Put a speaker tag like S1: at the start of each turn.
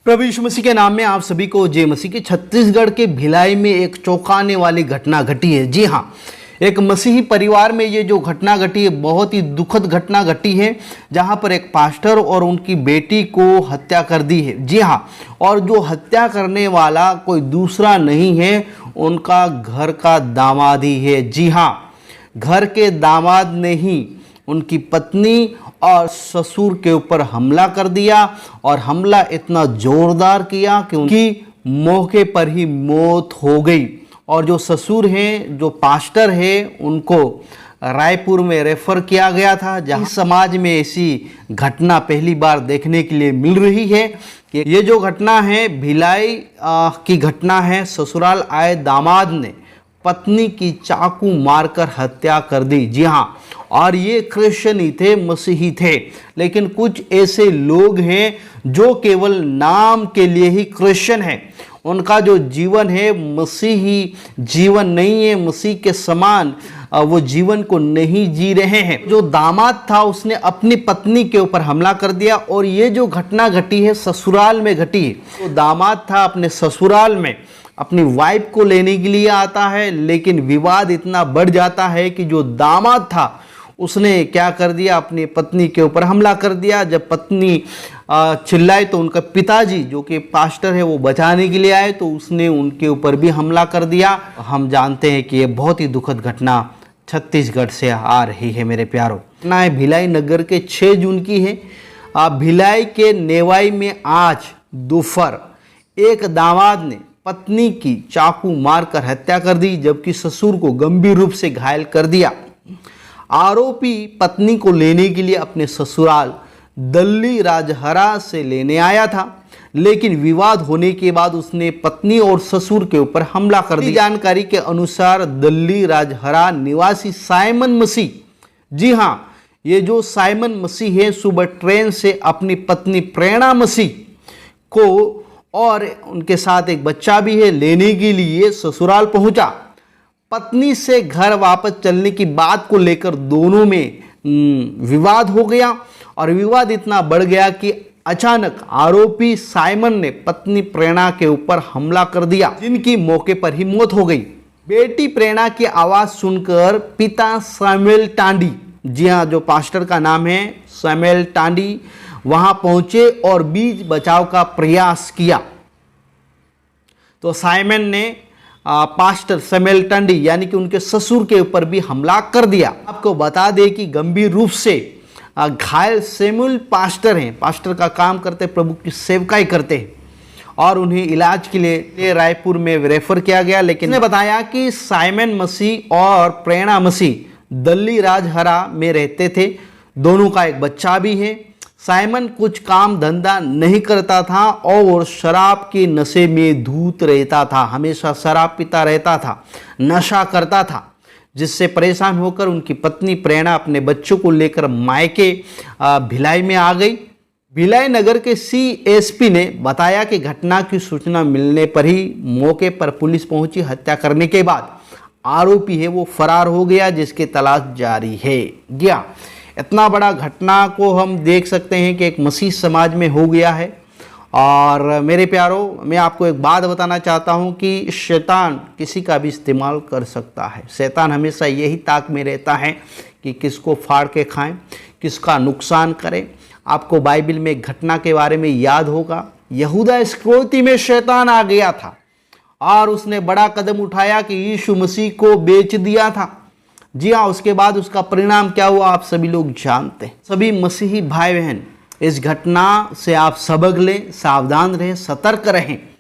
S1: प्रभु यीशु मसीह के नाम में आप सभी को जय मसीह की। छत्तीसगढ़ के भिलाई में एक चौंकाने वाली घटना घटी है। जी हाँ, एक मसीही परिवार में ये जो घटना घटी है बहुत ही दुखद घटना घटी है, जहाँ पर एक पास्टर और उनकी बेटी को हत्या कर दी है। जी हाँ, और जो हत्या करने वाला कोई दूसरा नहीं है, उनका घर का दामाद ही है। जी हाँ, घर के दामाद ने ही उनकी पत्नी और ससुर के ऊपर हमला कर दिया, और हमला इतना जोरदार किया कि उनकी मौके पर ही मौत हो गई। और जो ससुर हैं, जो पास्टर है, उनको रायपुर में रेफर किया गया था, जहाँ समाज में ऐसी घटना पहली बार देखने के लिए मिल रही है। कि ये जो घटना है भिलाई की घटना है। ससुराल आए दामाद ने पत्नी की चाकू मारकर हत्या कर दी। जी हाँ, और ये क्रिश्चियन ही थे, मसीही थे, लेकिन कुछ ऐसे लोग हैं जो केवल नाम के लिए ही क्रिश्चियन है। उनका जो जीवन है मसीही जीवन नहीं है, मसीह के समान वो जीवन को नहीं जी रहे हैं। जो दामाद था उसने अपनी पत्नी के ऊपर हमला कर दिया, और ये जो घटना घटी है ससुराल में घटी है। तो दामाद था अपने ससुराल में अपनी वाइफ को लेने के लिए आता है, लेकिन विवाद इतना बढ़ जाता है कि जो दामाद था उसने क्या कर दिया, अपनी पत्नी के ऊपर हमला कर दिया। जब पत्नी चिल्लाई तो उनका पिताजी जो कि पास्टर है वो बचाने के लिए आए, तो उसने उनके ऊपर भी हमला कर दिया। हम जानते हैं कि ये बहुत ही दुखद घटना छत्तीसगढ़ से आ रही है। मेरे प्यारों, घटना है भिलाई नगर के 6 जून की है। भिलाई के नेवाई में आज दोपहर एक दामाद ने पत्नी की चाकू मारकर हत्या कर दी, जबकि ससुर को गंभीर रूप से घायल कर दिया। आरोपी पत्नी को लेने के लिए अपने ससुराल दल्ली राजहरा से लेने आया था, लेकिन विवाद होने के बाद उसने पत्नी और ससुर के ऊपर हमला कर दिया। जानकारी के अनुसार दल्ली राजहरा निवासी साइमन मसीह, जी हाँ, ये जो साइमन मसीह है, सुबह ट्रेन से अपनी पत्नी प्रेरणा मसीह को और उनके साथ एक बच्चा भी है लेने के लिए ससुराल पहुंचा। पत्नी से घर वापस चलने की बात को लेकर दोनों में विवाद हो गया, और विवाद इतना बढ़ गया कि अचानक आरोपी साइमन ने पत्नी प्रेरणा के ऊपर हमला कर दिया, जिनकी मौके पर ही मौत हो गई। बेटी प्रेरणा की आवाज सुनकर पिता सैमुअल टांडी, जी हाँ, जो पास्टर का नाम है सैमुअल टांडी, वहां पहुंचे और बीच बचाव का प्रयास किया। तो साइमन ने पास्टर सैमुअल टांडी यानी कि उनके ससुर के ऊपर भी हमला कर दिया। आपको बता दें कि गंभीर रूप से घायल सैमुअल पास्टर हैं, पास्टर का काम करते, प्रभु की सेवकाई करते हैं, और उन्हें इलाज के लिए रायपुर में रेफर किया गया। लेकिन ने बताया कि साइमन मसीह और प्रेरणा मसीह दल्ली राजहरा में रहते थे, दोनों का एक बच्चा भी है। साइमन कुछ काम धंधा नहीं करता था और शराब के नशे में धूत रहता था, हमेशा शराब पीता रहता था, नशा करता था, जिससे परेशान होकर उनकी पत्नी प्रेरणा अपने बच्चों को लेकर मायके भिलाई में आ गई। भिलाई नगर के CSP ने बताया कि घटना की सूचना मिलने पर ही मौके पर पुलिस पहुंची। हत्या करने के बाद आरोपी है वो फरार हो गया, जिसकी तलाश जारी है। गया इतना बड़ा घटना को हम देख सकते हैं कि एक मसीह समाज में हो गया है। और मेरे प्यारों, मैं आपको एक बात बताना चाहता हूं कि शैतान किसी का भी इस्तेमाल कर सकता है। शैतान हमेशा यही ताक में रहता है कि किसको फाड़ के खाएं, किसका नुकसान करें। आपको बाइबल में एक घटना के बारे में याद होगा, यहूदा इस्करियोती में शैतान आ गया था और उसने बड़ा कदम उठाया कि यीशु मसीह को बेच दिया था। जी हाँ, उसके बाद उसका परिणाम क्या हुआ आप सभी लोग जानते हैं। सभी मसीही भाई बहन, इस घटना से आप सबक लें, सावधान रहें, सतर्क रहें।